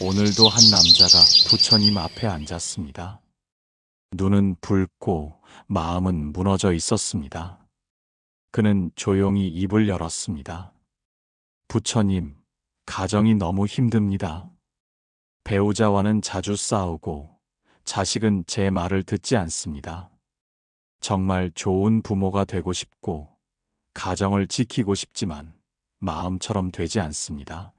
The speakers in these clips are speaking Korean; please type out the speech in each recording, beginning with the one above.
오늘도 한 남자가 부처님 앞에 앉았습니다. 눈은 붉고 마음은 무너져 있었습니다. 그는 조용히 입을 열었습니다. 부처님, 가정이 너무 힘듭니다. 배우자와는 자주 싸우고 자식은 제 말을 듣지 않습니다. 정말 좋은 부모가 되고 싶고 가정을 지키고 싶지만 마음처럼 되지 않습니다.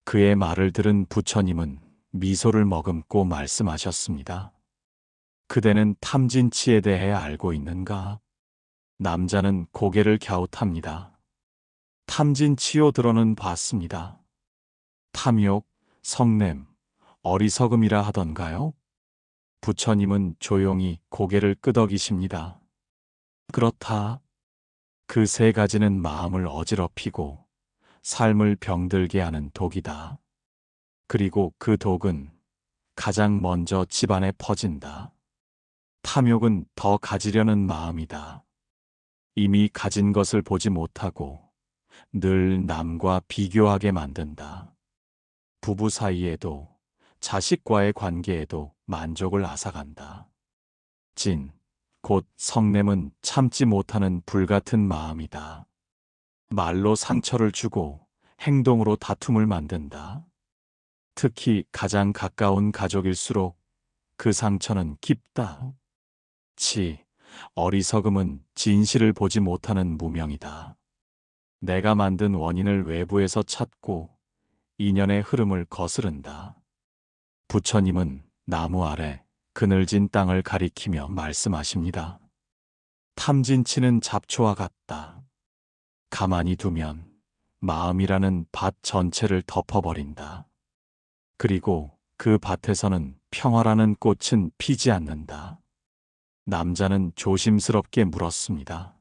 그의 말을 들은 부처님은 미소를 머금고 말씀하셨습니다. 그대는 탐진치에 대해 알고 있는가? 남자는 고개를 갸웃합니다. 탐진치요 들어는 봤습니다. 탐욕, 성냄, 어리석음이라 하던가요? 부처님은 조용히 고개를 끄덕이십니다. 그렇다. 그 세 가지는 마음을 어지럽히고 삶을 병들게 하는 독이다. 그리고 그 독은 가장 먼저 집안에 퍼진다. 탐욕은 더 가지려는 마음이다. 이미 가진 것을 보지 못하고 늘 남과 비교하게 만든다. 부부 사이에도 자식과의 관계에도 만족을 앗아간다. 진, 곧 성냄은 참지 못하는 불같은 마음이다. 말로 상처를 주고 행동으로 다툼을 만든다. 특히 가장 가까운 가족일수록 그 상처는 깊다. 치, 어리석음은 진실을 보지 못하는 무명이다. 내가 만든 원인을 외부에서 찾고 인연의 흐름을 거스른다. 부처님은 나무 아래 그늘진 땅을 가리키며 말씀하십니다. 탐진치는 잡초와 같다. 가만히 두면 마음이라는 밭 전체를 덮어버린다. 그리고 그 밭에서는 평화라는 꽃은 피지 않는다. 남자는 조심스럽게 물었습니다.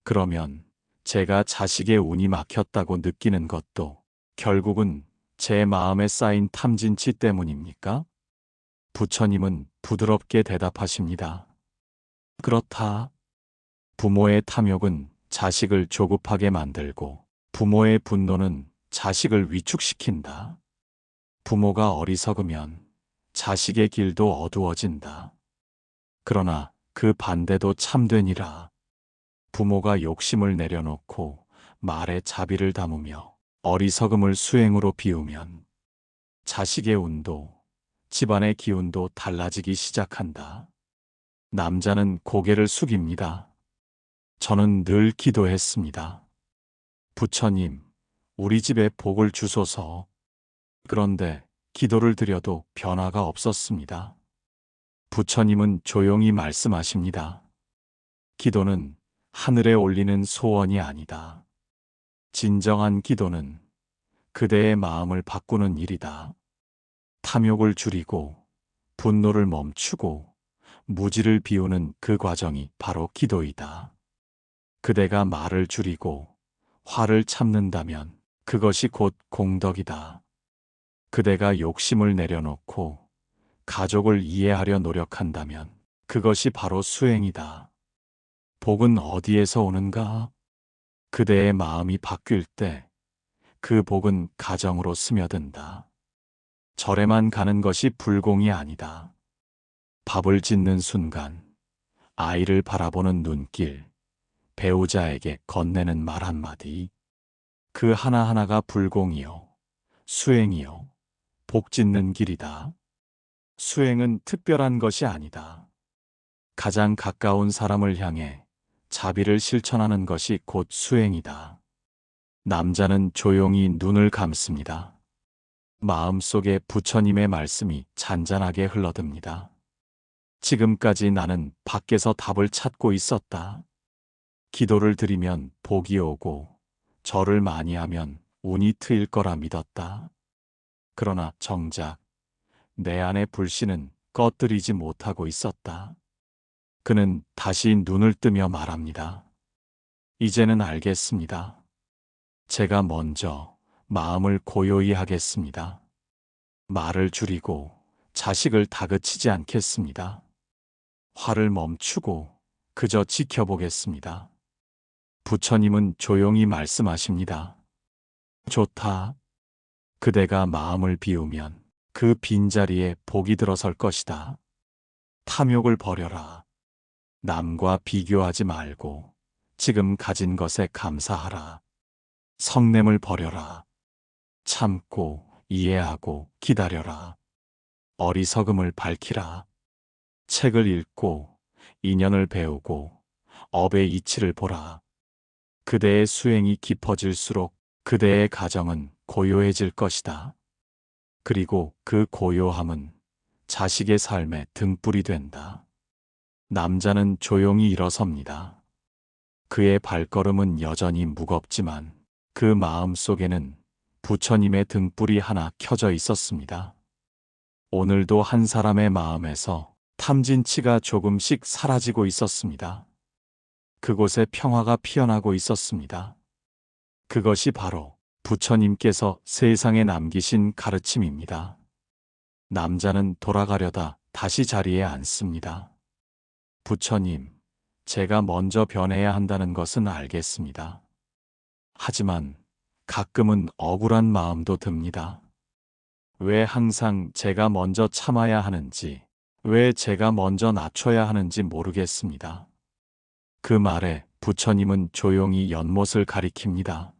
그러면 제가 자식의 운이 막혔다고 느끼는 것도 결국은 제 마음에 쌓인 탐진치 때문입니까? 부처님은 부드럽게 대답하십니다. 그렇다. 부모의 탐욕은 자식을 조급하게 만들고 부모의 분노는 자식을 위축시킨다. 부모가 어리석으면 자식의 길도 어두워진다. 그러나 그 반대도 참되니라. 부모가 욕심을 내려놓고 말에 자비를 담으며 어리석음을 수행으로 비우면 자식의 운도 집안의 기운도 달라지기 시작한다. 남자는 고개를 숙입니다. 저는 늘 기도했습니다. 부처님, 우리 집에 복을 주소서. 그런데 기도를 드려도 변화가 없었습니다. 부처님은 조용히 말씀하십니다. 기도는 하늘에 올리는 소원이 아니다. 진정한 기도는 그대의 마음을 바꾸는 일이다. 탐욕을 줄이고 분노를 멈추고 무지를 비우는 그 과정이 바로 기도이다. 그대가 말을 줄이고 화를 참는다면 그것이 곧 공덕이다. 그대가 욕심을 내려놓고 가족을 이해하려 노력한다면 그것이 바로 수행이다. 복은 어디에서 오는가? 그대의 마음이 바뀔 때 그 복은 가정으로 스며든다. 절에만 가는 것이 불공이 아니다. 밥을 짓는 순간, 아이를 바라보는 눈길, 배우자에게 건네는 말 한마디, 그 하나하나가 불공이요, 수행이요, 복 짓는 길이다. 수행은 특별한 것이 아니다. 가장 가까운 사람을 향해 자비를 실천하는 것이 곧 수행이다. 남자는 조용히 눈을 감습니다. 마음속에 부처님의 말씀이 잔잔하게 흘러듭니다. 지금까지 나는 밖에서 답을 찾고 있었다. 기도를 드리면 복이 오고 절을 많이 하면 운이 트일 거라 믿었다. 그러나 정작 내 안의 불신은 꺼뜨리지 못하고 있었다. 그는 다시 눈을 뜨며 말합니다. 이제는 알겠습니다. 제가 먼저 마음을 고요히 하겠습니다. 말을 줄이고 자식을 다그치지 않겠습니다. 화를 멈추고 그저 지켜보겠습니다. 부처님은 조용히 말씀하십니다. 좋다. 그대가 마음을 비우면 그 빈자리에 복이 들어설 것이다. 탐욕을 버려라. 남과 비교하지 말고 지금 가진 것에 감사하라. 성냄을 버려라. 참고 이해하고 기다려라. 어리석음을 밝히라. 책을 읽고 인연을 배우고 업의 이치를 보라. 그대의 수행이 깊어질수록 그대의 가정은 고요해질 것이다. 그리고 그 고요함은 자식의 삶의 등불이 된다. 남자는 조용히 일어섭니다. 그의 발걸음은 여전히 무겁지만 그 마음 속에는 부처님의 등불이 하나 켜져 있었습니다. 오늘도 한 사람의 마음에서 탐진치가 조금씩 사라지고 있었습니다. 그곳에 평화가 피어나고 있었습니다. 그것이 바로 부처님께서 세상에 남기신 가르침입니다. 남자는 돌아가려다 다시 자리에 앉습니다. 부처님, 제가 먼저 변해야 한다는 것은 알겠습니다. 하지만 가끔은 억울한 마음도 듭니다. 왜 항상 제가 먼저 참아야 하는지, 왜 제가 먼저 낮춰야 하는지 모르겠습니다. 그 말에 부처님은 조용히 연못을 가리킵니다.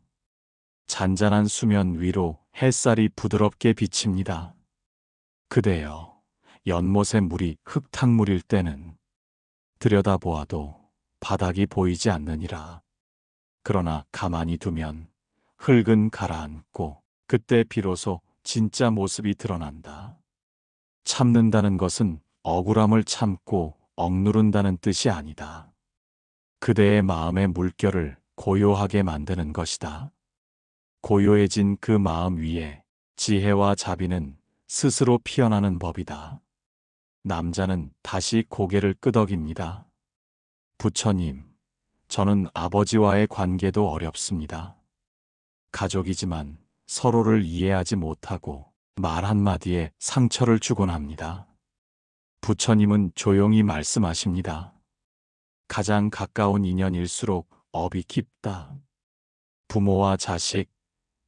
잔잔한 수면 위로 햇살이 부드럽게 비칩니다. 그대여, 연못의 물이 흙탕물일 때는 들여다보아도 바닥이 보이지 않느니라. 그러나 가만히 두면 흙은 가라앉고 그때 비로소 진짜 모습이 드러난다. 참는다는 것은 억울함을 참고 억누른다는 뜻이 아니다. 그대의 마음의 물결을 고요하게 만드는 것이다. 고요해진 그 마음 위에 지혜와 자비는 스스로 피어나는 법이다. 남자는 다시 고개를 끄덕입니다. 부처님, 저는 아버지와의 관계도 어렵습니다. 가족이지만 서로를 이해하지 못하고 말 한마디에 상처를 주곤 합니다. 부처님은 조용히 말씀하십니다. 가장 가까운 인연일수록 업이 깊다. 부모와 자식,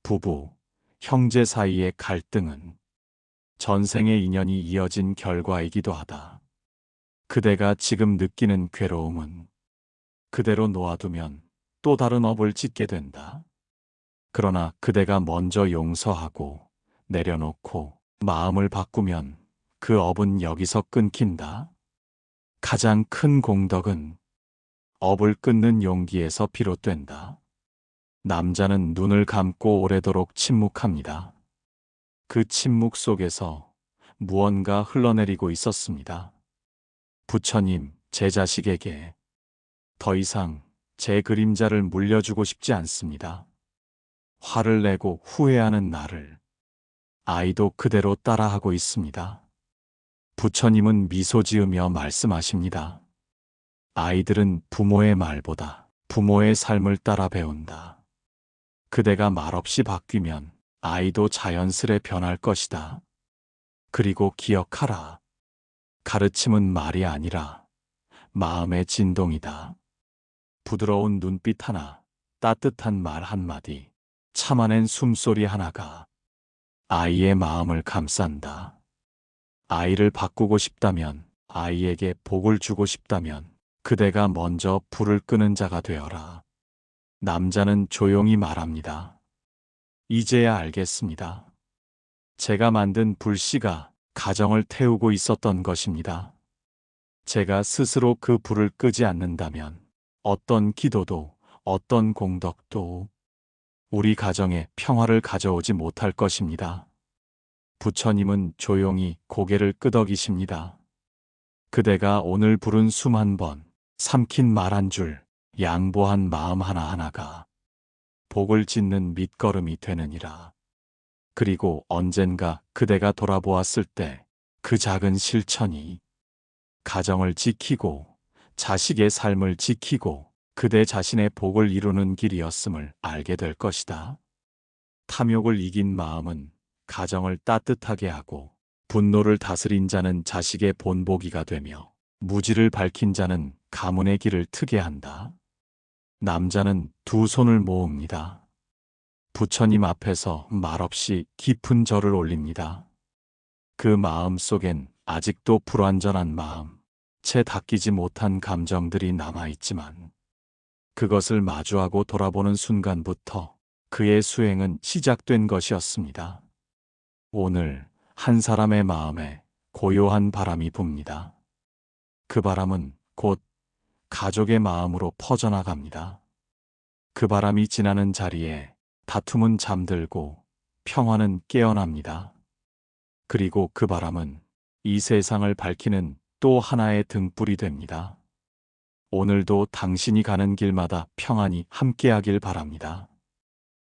부부, 형제 사이의 갈등은 전생의 인연이 이어진 결과이기도 하다. 그대가 지금 느끼는 괴로움은 그대로 놓아두면 또 다른 업을 짓게 된다. 그러나 그대가 먼저 용서하고 내려놓고 마음을 바꾸면 그 업은 여기서 끊긴다. 가장 큰 공덕은 업을 끊는 용기에서 비롯된다. 남자는 눈을 감고 오래도록 침묵합니다. 그 침묵 속에서 무언가 흘러내리고 있었습니다. 부처님, 제 자식에게 더 이상 제 그림자를 물려주고 싶지 않습니다. 화를 내고 후회하는 나를 아이도 그대로 따라하고 있습니다. 부처님은 미소 지으며 말씀하십니다. 아이들은 부모의 말보다 부모의 삶을 따라 배운다. 그대가 말없이 바뀌면 아이도 자연스레 변할 것이다. 그리고 기억하라. 가르침은 말이 아니라 마음의 진동이다. 부드러운 눈빛 하나, 따뜻한 말 한마디, 참아낸 숨소리 하나가 아이의 마음을 감싼다. 아이를 바꾸고 싶다면, 아이에게 복을 주고 싶다면 그대가 먼저 불을 끄는 자가 되어라. 남자는 조용히 말합니다. 이제야 알겠습니다. 제가 만든 불씨가 가정을 태우고 있었던 것입니다. 제가 스스로 그 불을 끄지 않는다면 어떤 기도도 어떤 공덕도 우리 가정에 평화를 가져오지 못할 것입니다. 부처님은 조용히 고개를 끄덕이십니다. 그대가 오늘 부른 숨 한 번, 삼킨 말 한 줄, 양보한 마음 하나하나가 복을 짓는 밑거름이 되느니라. 그리고 언젠가 그대가 돌아보았을 때 그 작은 실천이 가정을 지키고 자식의 삶을 지키고 그대 자신의 복을 이루는 길이었음을 알게 될 것이다. 탐욕을 이긴 마음은 가정을 따뜻하게 하고 분노를 다스린 자는 자식의 본보기가 되며 무지를 밝힌 자는 가문의 길을 트게 한다. 남자는 두 손을 모읍니다. 부처님 앞에서 말없이 깊은 절을 올립니다. 그 마음 속엔 아직도 불완전한 마음, 채 닦이지 못한 감정들이 남아있지만 그것을 마주하고 돌아보는 순간부터 그의 수행은 시작된 것이었습니다. 오늘 한 사람의 마음에 고요한 바람이 붑니다. 그 바람은 곧 가족의 마음으로 퍼져나갑니다. 그 바람이 지나는 자리에 다툼은 잠들고 평화는 깨어납니다. 그리고 그 바람은 이 세상을 밝히는 또 하나의 등불이 됩니다. 오늘도 당신이 가는 길마다 평안이 함께하길 바랍니다.